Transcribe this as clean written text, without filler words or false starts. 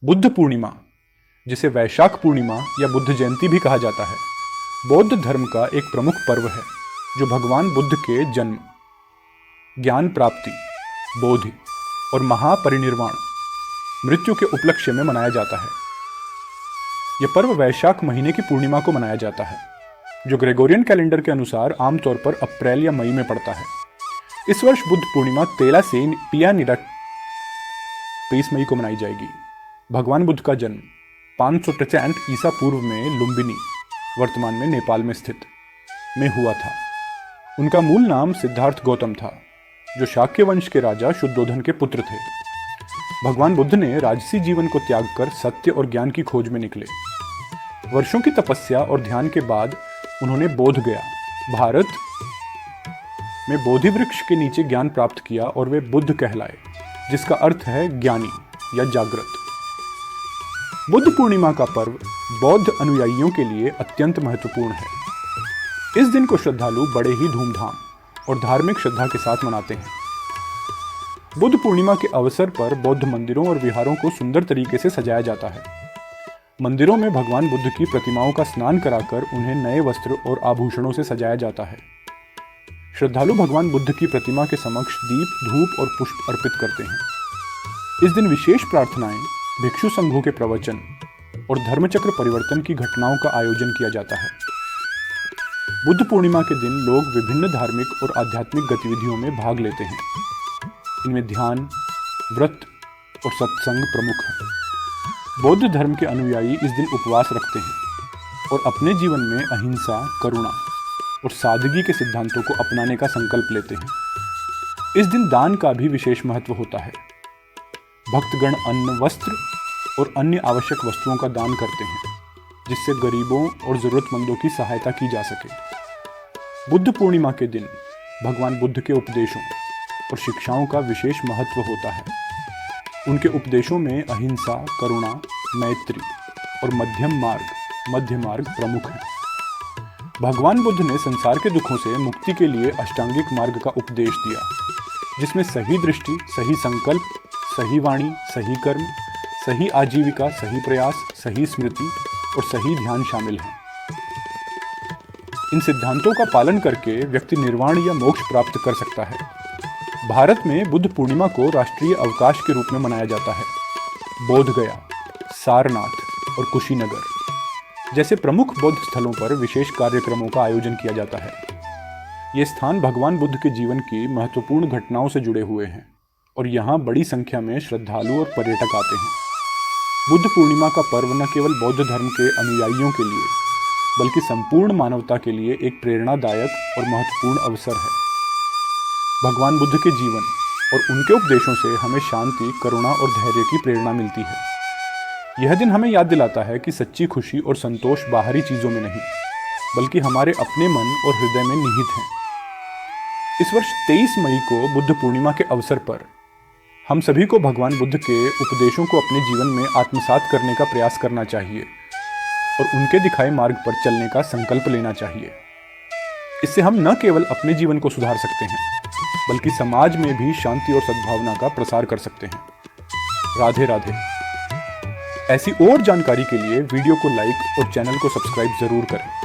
बुद्ध पूर्णिमा, जिसे वैशाख पूर्णिमा या बुद्ध जयंती भी कहा जाता है, बौद्ध धर्म का एक प्रमुख पर्व है जो भगवान बुद्ध के जन्म, ज्ञान प्राप्ति, बोधि और महापरिनिर्वाण मृत्यु के उपलक्ष्य में मनाया जाता है। यह पर्व वैशाख महीने की पूर्णिमा को मनाया जाता है, जो ग्रेगोरियन कैलेंडर के अनुसार आमतौर पर अप्रैल या मई में पड़ता है। इस वर्ष बुद्ध पूर्णिमा 13 से पिया निरट 23 मई को मनाई जाएगी। भगवान बुद्ध का जन्म 563 ईसा पूर्व में लुम्बिनी, वर्तमान में नेपाल में स्थित, में हुआ था। उनका मूल नाम सिद्धार्थ गौतम था, जो शाक्य वंश के राजा शुद्धोधन के पुत्र थे। भगवान बुद्ध ने राजसी जीवन को त्याग कर सत्य और ज्ञान की खोज में निकले। वर्षों की तपस्या और ध्यान के बाद उन्होंने बोध गया, भारत में बोधि वृक्ष के नीचे ज्ञान प्राप्त किया और वे बुद्ध कहलाए, जिसका अर्थ है ज्ञानी या जागृत। बुद्ध पूर्णिमा का पर्व बौद्ध अनुयायियों के लिए अत्यंत महत्वपूर्ण है। इस दिन को श्रद्धालु बड़े ही धूमधाम और धार्मिक श्रद्धा के साथ मनाते हैं। बुद्ध पूर्णिमा के अवसर पर बौद्ध मंदिरों और विहारों को सुंदर तरीके से सजाया जाता है। मंदिरों में भगवान बुद्ध की प्रतिमाओं का स्नान कराकर उन्हें नए वस्त्र और आभूषणों से सजाया जाता है। श्रद्धालु भगवान बुद्ध की प्रतिमा के समक्ष दीप, धूप और पुष्प अर्पित करते हैं। इस दिन विशेष प्रार्थनाएं, भिक्षु संघों के प्रवचन और धर्मचक्र परिवर्तन की घटनाओं का आयोजन किया जाता है। बुद्ध पूर्णिमा के दिन लोग विभिन्न धार्मिक और आध्यात्मिक गतिविधियों में भाग लेते हैं। इनमें ध्यान, व्रत और सत्संग प्रमुख हैं। बौद्ध धर्म के अनुयायी इस दिन उपवास रखते हैं और अपने जीवन में अहिंसा, करुणा और सादगी के सिद्धांतों को अपनाने का संकल्प लेते हैं। इस दिन दान का भी विशेष महत्व होता है। भक्तगण अन्न, वस्त्र और अन्य आवश्यक वस्तुओं का दान करते हैं, जिससे गरीबों और जरूरतमंदों की सहायता की जा सके। बुद्ध पूर्णिमा के दिन भगवान बुद्ध के उपदेशों और शिक्षाओं का विशेष महत्व होता है। उनके उपदेशों में अहिंसा, करुणा, मैत्री और मध्य मार्ग प्रमुख हैं। भगवान बुद्ध ने संसार के दुखों से मुक्ति के लिए अष्टांगिक मार्ग का उपदेश दिया, जिसमें सही दृष्टि, सही संकल्प, सही वाणी, सही कर्म, सही आजीविका, सही प्रयास, सही स्मृति और सही ध्यान शामिल हैं। इन सिद्धांतों का पालन करके व्यक्ति निर्वाण या मोक्ष प्राप्त कर सकता है। भारत में बुद्ध पूर्णिमा को राष्ट्रीय अवकाश के रूप में मनाया जाता है। बोधगया, सारनाथ और कुशीनगर जैसे प्रमुख बौद्ध स्थलों पर विशेष कार्यक्रमों का आयोजन किया जाता है। ये स्थान भगवान बुद्ध के जीवन की महत्वपूर्ण घटनाओं से जुड़े हुए हैं और यहाँ बड़ी संख्या में श्रद्धालु और पर्यटक आते हैं। बुद्ध पूर्णिमा का पर्व न केवल बौद्ध धर्म के अनुयायियों के लिए, बल्कि संपूर्ण मानवता के लिए एक प्रेरणादायक और महत्वपूर्ण अवसर है। भगवान बुद्ध के जीवन और उनके उपदेशों से हमें शांति, करुणा और धैर्य की प्रेरणा मिलती है। यह दिन हमें याद दिलाता है कि सच्ची खुशी और संतोष बाहरी चीज़ों में नहीं, बल्कि हमारे अपने मन और हृदय में निहित हैं। इस वर्ष 23 मई को बुद्ध पूर्णिमा के अवसर पर हम सभी को भगवान बुद्ध के उपदेशों को अपने जीवन में आत्मसात करने का प्रयास करना चाहिए और उनके दिखाए मार्ग पर चलने का संकल्प लेना चाहिए। इससे हम न केवल अपने जीवन को सुधार सकते हैं, बल्कि समाज में भी शांति और सद्भावना का प्रसार कर सकते हैं। राधे राधे। ऐसी और जानकारी के लिए वीडियो को लाइक और चैनल को सब्सक्राइब जरूर करें।